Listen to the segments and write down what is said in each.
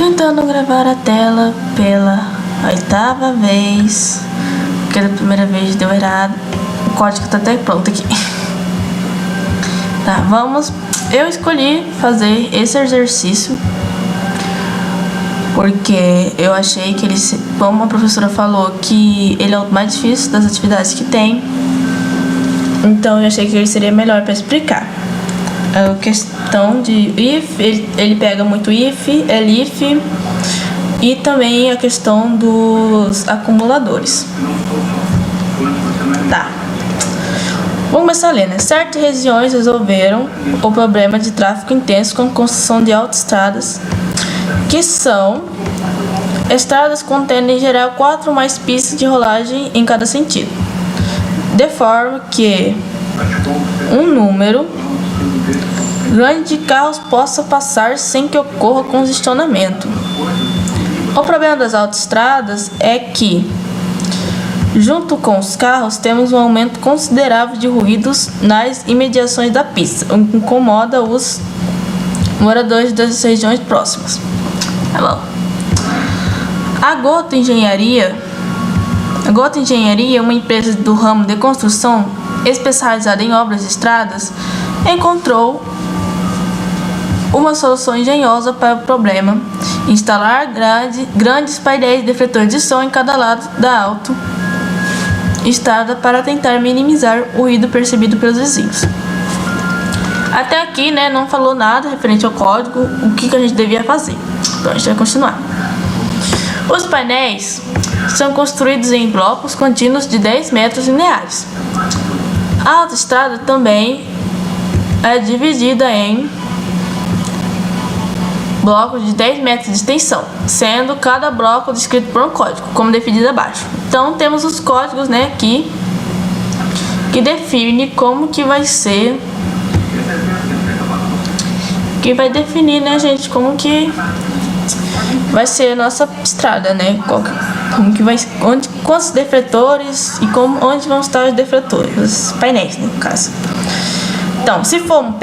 Tentando gravar a tela pela 8ª vez, porque da primeira vez deu errado. O código tá até pronto aqui. Tá, vamos. Eu escolhi fazer esse exercício porque eu achei que ele, como a professora falou, que ele é o mais difícil das atividades que tem. Então eu achei que ele seria melhor para explicar. A questão de if, ele pega muito if, elif e também a questão dos acumuladores. Tá. Vamos começar a ler, né? Certas regiões resolveram o problema de tráfego intenso com a construção de autoestradas, que são estradas contendo em geral 4 ou mais pistas de rolagem em cada sentido, de forma que um número grande de carros possa passar sem que ocorra congestionamento. O problema das autoestradas é que, junto com os carros, temos um aumento considerável de ruídos nas imediações da pista, o que incomoda os moradores das regiões próximas. Tá bom. A Goto Engenharia, uma empresa do ramo de construção especializada em obras de estradas, encontrou uma solução engenhosa para o problema: instalar grandes painéis defletores de som em cada lado da autoestrada para tentar minimizar o ruído percebido pelos vizinhos. Até aqui, né, não falou nada referente ao código, o que a gente devia fazer. Então a gente vai continuar. Os painéis são construídos em blocos contínuos de 10 metros lineares. A autoestrada também é dividida em blocos de 10 metros de extensão, sendo cada bloco descrito por um código, como definido abaixo. Então temos os códigos, né, aqui, que define como que vai ser, que vai definir, né, gente, como que vai ser a nossa estrada, né, como que vai, quantos defletores e onde vão estar os defletores, os painéis, né, no caso. Então, se for uma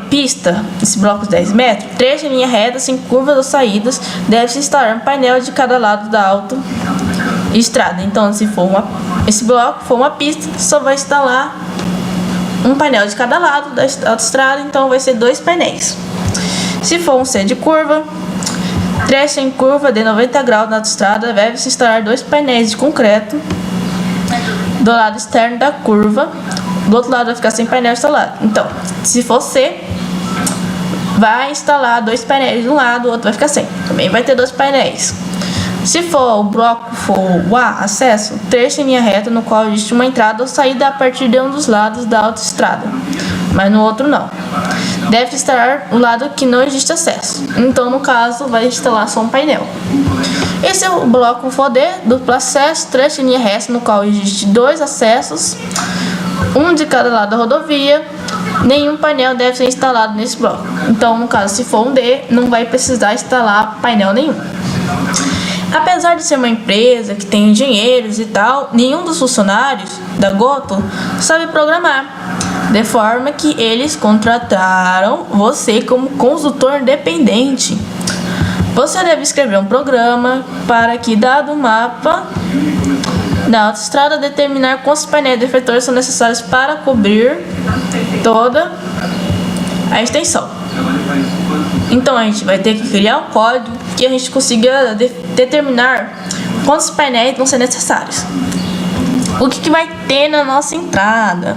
pista, esse bloco de 10 metros, trecho em linha reta, sem curvas ou saídas, deve-se instalar um painel de cada lado da autoestrada. Então, se for esse bloco for uma pista, só vai instalar um painel de cada lado da autoestrada, então vai ser 2 painéis. Se for um C de curva, trecho em curva de 90 graus na autoestrada, deve-se instalar 2 painéis de concreto do lado externo da curva. Do outro lado vai ficar sem painel instalado. Então, se for C, vai instalar 2 painéis de um lado, o outro vai ficar sem. Também vai ter 2 painéis. Se for o bloco for o A, acesso, trecho em linha reta no qual existe uma entrada ou saída a partir de um dos lados da autoestrada, mas no outro não. Deve instalar o lado que não existe acesso. Então, no caso, vai instalar só um painel. Esse é o bloco for D, duplo acesso, trecho em linha reta no qual existe 2 acessos, um de cada lado da rodovia. Nenhum painel deve ser instalado nesse bloco. Então, no caso, se for um D, não vai precisar instalar painel nenhum. Apesar de ser uma empresa que tem engenheiros e tal, nenhum dos funcionários da Goto sabe programar, de forma que eles contrataram você como consultor independente. Você deve escrever um programa para que, dado o mapa da autoestrada, determinar quantos painéis defletores são necessários para cobrir toda a extensão. Então a gente vai ter que criar um código que a gente consiga determinar quantos painéis vão ser necessários. O que vai ter na nossa entrada?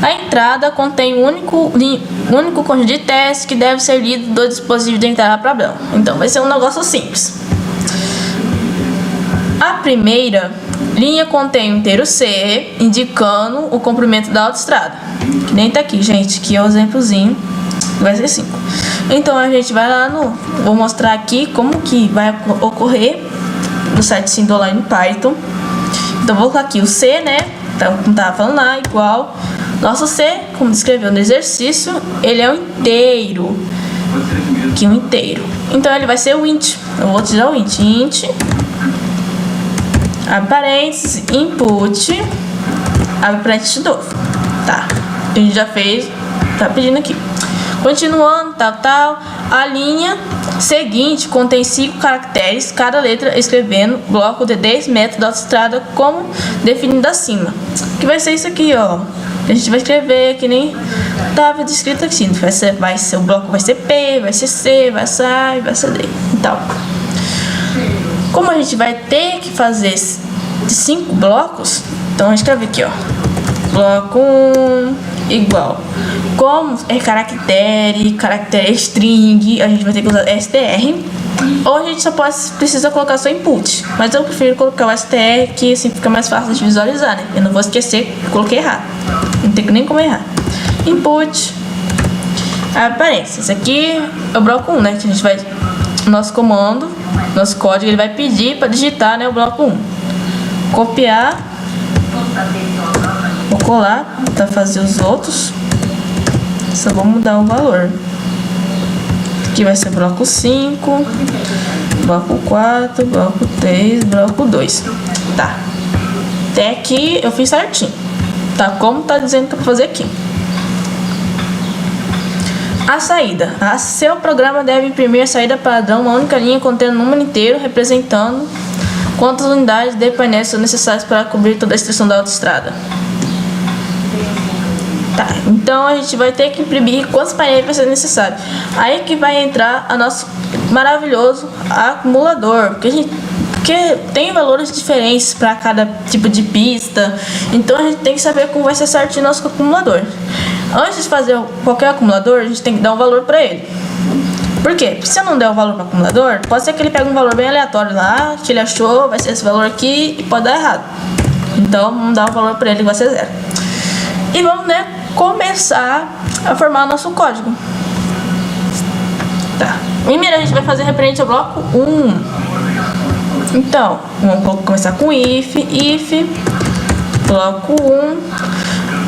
A entrada contém um único conjunto de testes que deve ser lido do dispositivo de entrada para problema. Então vai ser um negócio simples. A primeira linha contém um inteiro C, indicando o comprimento da autoestrada. Que nem tá aqui, gente, que é o exemplozinho, vai ser 5. Então a gente vai lá vou mostrar aqui como que vai ocorrer no site Sindoline Python. Então vou colocar aqui o C, né? Então, como tava falando lá, igual. Nosso C, como descreveu no exercício, ele é um inteiro. Aqui um inteiro. Então ele vai ser o int. Eu vou tirar o int. Int, abre parênteses, input, abre parênteses de novo. Tá. A gente já fez, tá pedindo aqui. Continuando, tal. A linha seguinte contém 5 caracteres, cada letra escrevendo bloco de 10 metros da autoestrada como definido acima. Que vai ser isso aqui, ó. A gente vai escrever que nem estava descrito aqui. O bloco vai ser P, vai ser C, vai ser A e vai ser D. Então, como a gente vai ter que fazer de 5 blocos, então a gente escreve aqui, ó. Bloco 1 igual. Como é caractere string, a gente vai ter que usar str. Ou a gente só precisa colocar só input. Mas eu prefiro colocar o str, que assim fica mais fácil de visualizar, né? Eu não vou esquecer que coloquei errado. Não tem nem como errar. Input. Aparece. Esse aqui é o bloco 1, né? Que a gente vai. Nosso comando, nosso código, ele vai pedir para digitar, né? O bloco 1. Copiar. Vou colar para fazer os outros. Só vou mudar o valor. Aqui vai ser bloco 5, bloco 4, bloco 3, bloco 2. Tá. Até aqui eu fiz certinho. Tá como tá dizendo para fazer aqui. A saída. Seu programa deve imprimir a saída padrão, uma única linha contendo um número inteiro, representando quantas unidades de painéis são necessárias para cobrir toda a extensão da autoestrada. Tá, então a gente vai ter que imprimir quantos painéis vai ser necessário. Aí que vai entrar a nosso maravilhoso acumulador, porque tem valores diferentes para cada tipo de pista. Então a gente tem que saber como vai ser certinho nosso acumulador. Antes de fazer qualquer acumulador, a gente tem que dar um valor para ele. Por quê? Porque se eu não der o valor para o acumulador, pode ser que ele pegue um valor bem aleatório lá, que ele achou, vai ser esse valor aqui e pode dar errado. Então vamos dar um valor para ele que vai ser 0. E vamos, né, começar a formar nosso código. Tá. Primeiro a gente vai fazer referente ao bloco 1. Então, vamos começar com if, bloco 1.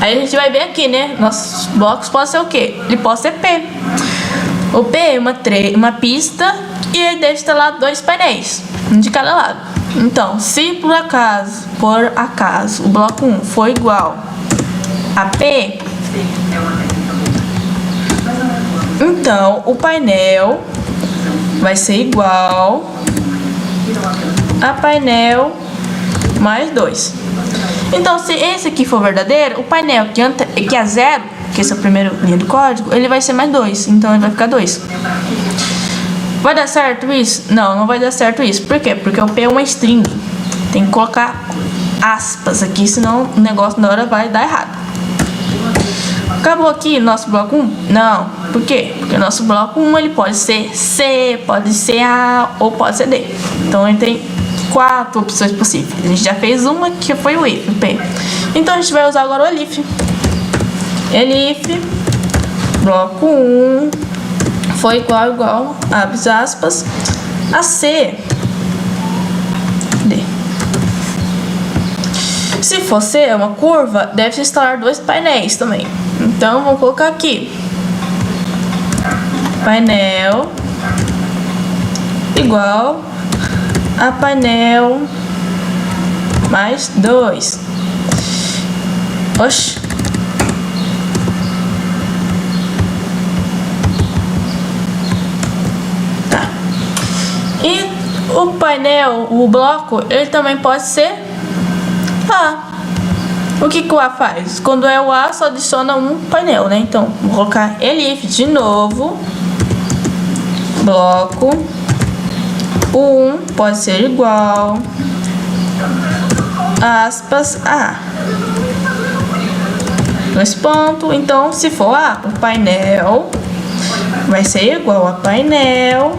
Aí a gente vai ver aqui, né? Nossos blocos podem ser o quê? Ele pode ser P. O P é uma pista e ele deve ter lá 2 painéis, um de cada lado. Então, se por acaso, o bloco 1 for igual a P, então o painel vai ser igual a painel mais 2. Então, se esse aqui for verdadeiro, o painel que é 0, que esse é a primeira linha do código, ele vai ser mais 2. Então, ele vai ficar 2. Vai dar certo isso? Não, não vai dar certo isso. Por quê? Porque o P é uma string. Tem que colocar aspas aqui, senão o negócio na hora vai dar errado. Acabou aqui nosso bloco 1? Não. Por quê? Porque o nosso bloco 1 ele pode ser C, pode ser A ou pode ser D. Então, ele tem 4 opções possíveis. A gente já fez uma que foi o if, o P. Então a gente vai usar agora o elif. Elif, bloco 1 foi igual, abre aspas, a C, D. Se for C, uma curva, deve-se instalar 2 painéis também. Então vamos colocar aqui painel igual a painel mais 2. Oxi. Tá. E o painel, o bloco, ele também pode ser A. O que o A faz? Quando é o A, só adiciona um painel, né? Então, vou colocar elif de novo. Bloco 1 pode ser igual aspas A. 2 pontos. Então, se for A, o painel vai ser igual a painel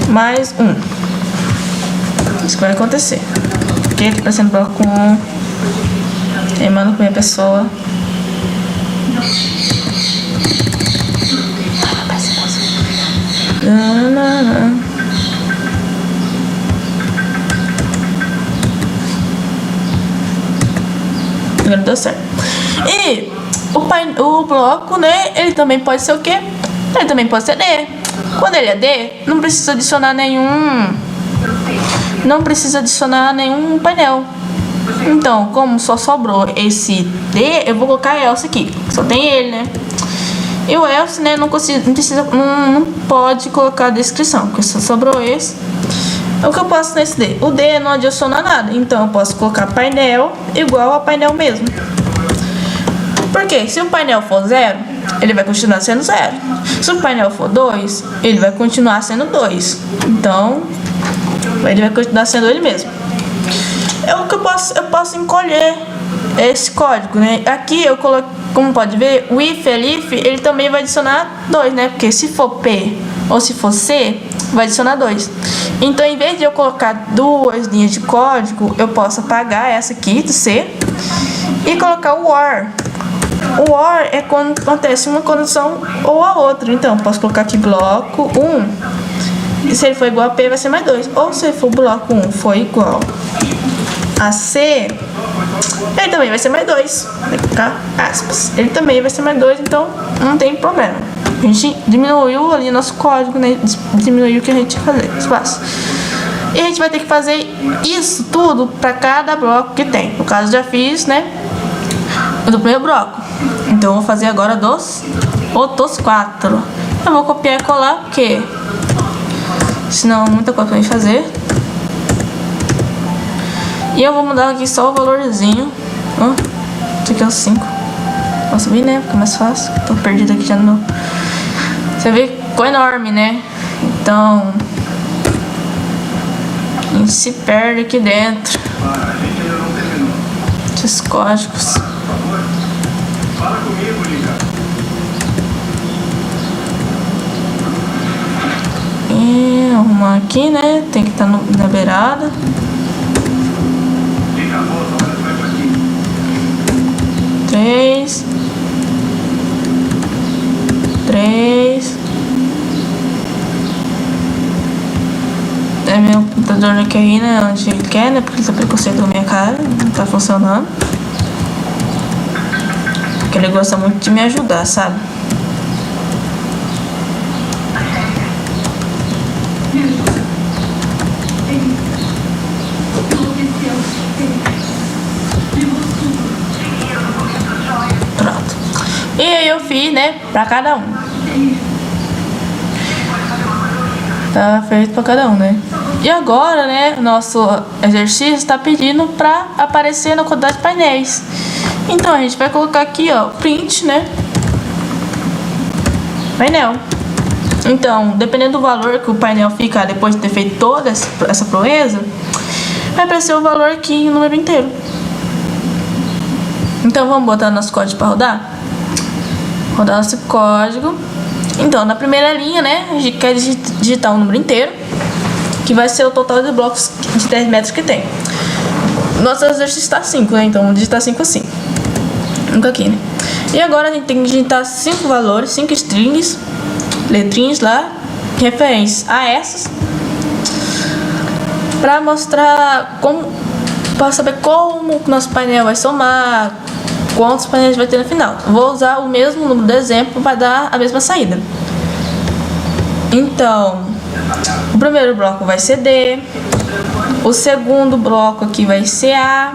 mais 1. Isso que vai acontecer. Ok? Tô parecendo bloco 1. Queimando com a minha pessoa. Agora deu certo. E o bloco, né? Ele também pode ser o quê? Ele também pode ser D. Quando ele é D, não precisa adicionar nenhum painel. Então, como só sobrou esse D, eu vou colocar else aqui. Só tem ele, né? E o else, né, não pode colocar a descrição, porque só sobrou esse. O que eu posso nesse D? O D não adiciona nada, então eu posso colocar painel igual a painel mesmo. Porque se o painel for 0, ele vai continuar sendo 0. Se o painel for 2, ele vai continuar sendo 2. Então, ele vai continuar sendo ele mesmo. Eu posso encolher esse código, né? Aqui eu coloquei, como pode ver, o if elif, ele também vai adicionar 2, né? Porque se for P ou se for C, vai adicionar 2. Então, em vez de eu colocar 2 linhas de código, eu posso apagar essa aqui do C e colocar o OR. O OR é quando acontece uma condição ou a outra. Então, eu posso colocar aqui bloco 1. E se ele for igual a P, vai ser mais 2. Ou se for bloco 1 for igual a C, ele também vai ser mais 2. Vai ficar aspas. Ele também vai ser mais 2, então não tem problema. A gente diminuiu ali nosso código, né? Diminuiu o que a gente ia fazer, espaço. E a gente vai ter que fazer isso tudo para cada bloco que tem. No caso, já fiz, né? Do primeiro bloco. Então, eu vou fazer agora dos outros 4. Eu vou copiar e colar, porque senão muita coisa pra gente fazer. E eu vou mudar aqui só o valorzinho. Ó, esse aqui é o 5. Vou subir, né? Fica mais fácil. Tô perdido aqui já no meu. Você vê que ficou enorme, né? Então, a gente se perde aqui dentro. Esses códigos. Fala comigo, Liga. E arrumar aqui, né? Tem que estar na beirada. Liga a voz, olha, vai pra aqui. 3. É meu computador não quer ir, né? Onde ele quer, né? Porque ele tá preconceito na minha cara. Não tá funcionando. Porque ele gosta muito de me ajudar, sabe? Pronto. E aí eu fiz, né? Pra cada um. Tá feito pra cada um, né? E agora, né? Nosso exercício está pedindo pra aparecer na quantidade de painéis. Então a gente vai colocar aqui, ó, print, né? Painel. Então, dependendo do valor que o painel fica depois de ter feito toda essa proeza, vai aparecer o valor aqui em número inteiro. Então vamos botar nosso código para rodar? Rodar nosso código. Então, na primeira linha, né, a gente quer digitar um número inteiro, que vai ser o total de blocos de 10 metros que tem. Nosso exercício está 5, né? Então vamos digitar 5 assim. 5 aqui, né? E agora a gente tem que digitar 5 valores, 5 strings, letrinhas lá, referentes a essas, para mostrar como, para saber como o nosso painel vai somar, quantos painéis vai ter no final. Vou usar o mesmo número de exemplo para dar a mesma saída. Então, o primeiro bloco vai ser D, o segundo bloco aqui vai ser A,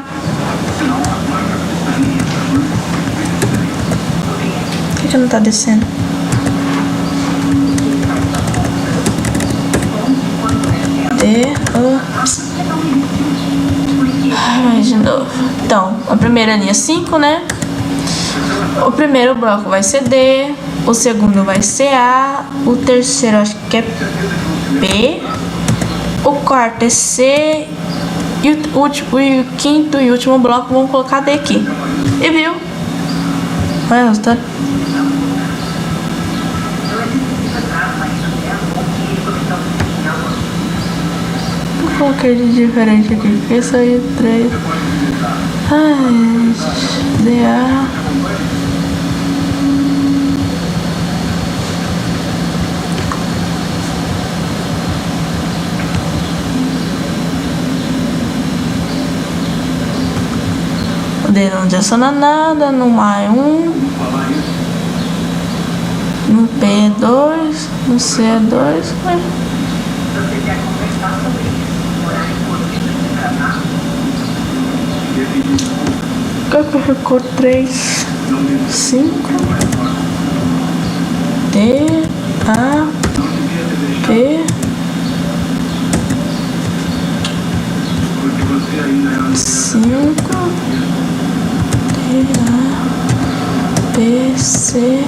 por que não tá descendo? D, O. Ai, de novo. Então, a primeira linha 5, né? O primeiro bloco vai ser D, o segundo vai ser A, o terceiro acho que é P, o quarto é C e o quinto e último bloco vamos colocar D aqui. E viu? Olha o resultado. Eu coloquei de diferente aqui, porque isso aí é 3. Ai, DA. O D não adiciona nada, no A é 1, no P é 2, no C é 2, né? Ficou 3, 5. D, A, P, Porque você ainda era 5, D, A, B, C,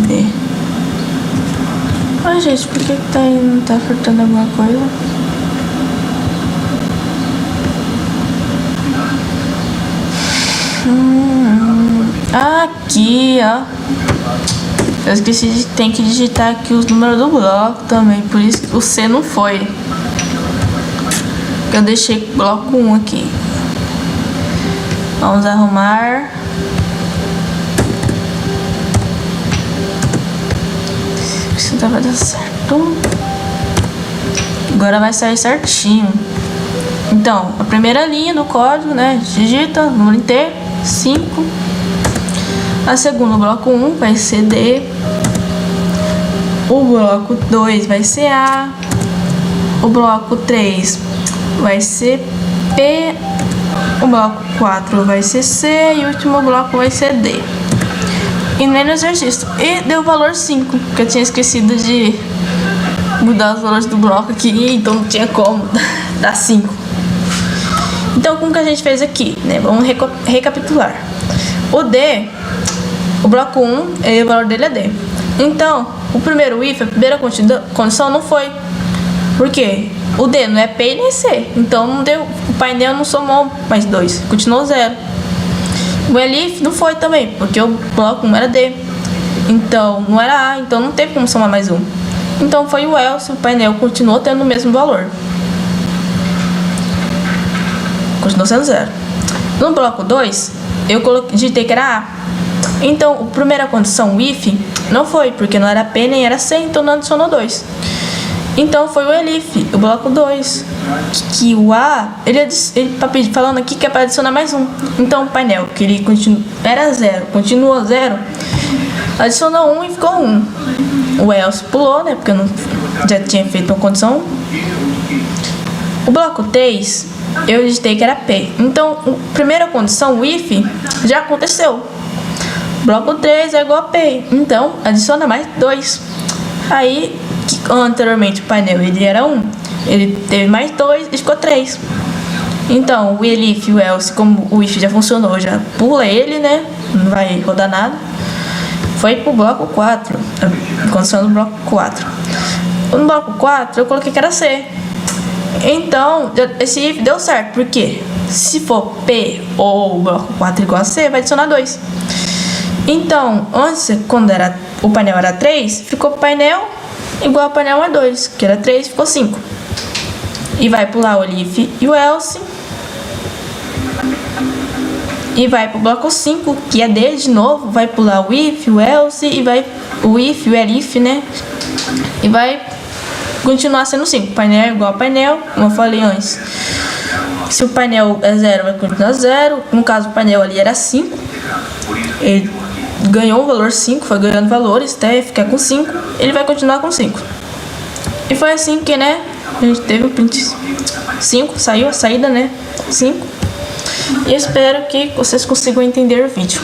D. Ai, gente, por que tá aí? Não tá faltando alguma coisa? Aqui, ó. Eu esqueci de tem que digitar aqui os números do bloco também. Por isso que o C não foi. Eu deixei bloco 1 aqui. Vamos arrumar. Isso vai dar certo. Agora vai sair certinho. Então, a primeira linha do código, né? Digita número inteiro, 5. A segunda, o bloco 1 vai ser D. O bloco 2 vai ser A. O bloco 3 vai ser P. O bloco 4 vai ser C. E o último bloco vai ser D. E nem no exercício. E deu o valor 5, porque eu tinha esquecido de mudar os valores do bloco aqui, então não tinha como dar 5. Então, como que a gente fez aqui, né? Vamos recapitular. O D, o bloco 1, o valor dele é D. Então, o primeiro if, a primeira condição não foi. Por quê? O D não é P nem C. Então, não deu, o painel não somou mais 2, continuou 0. O elif não foi também, porque o bloco 1 era D. Então, não era A, então não teve como somar mais 1. Então, foi o else, o painel continuou tendo o mesmo valor. Continuou sendo 0. No bloco 2, eu digitei que era A. Então, a primeira condição, o if, não foi, porque não era P nem era C, então não adicionou 2. Então, foi o elif, o bloco 2. Que o A, ele tá falando aqui que é para adicionar mais 1. Então, o painel, que ele era 0, continuou 0, adicionou 1 e ficou 1. O else pulou, né, porque eu não, já tinha feito uma condição. O bloco 3, eu digitei que era P. Então, a primeira condição, o if, já aconteceu. Bloco 3 é igual a P. Então, adiciona mais 2. Aí, anteriormente o painel ele era 1. Ele teve mais 2 e ficou 3. Então, o elif e o else, como o if já funcionou, já pula ele, né? Não vai rodar nada. Foi pro bloco 4. A condição do bloco 4. No bloco 4, eu coloquei que era C. Então, esse if deu certo, porque se for P ou o bloco 4 igual a C, vai adicionar 2. Então, antes, quando o painel era 3, ficou painel igual ao painel a 2, que era 3, ficou 5. E vai pular o if e o else. E vai pro bloco 5, que é D de novo, vai pular o if, o else, e vai o if, o elif, né? E vai continuar sendo 5. Painel é igual a painel, como eu falei antes. Se o painel é 0, vai continuar 0. No caso, o painel ali era 5. Ele ganhou o valor 5, foi ganhando valores até ficar com 5. Ele vai continuar com 5. E foi assim que, né, a gente teve o print 5, saiu a saída, né, 5. E espero que vocês consigam entender o vídeo.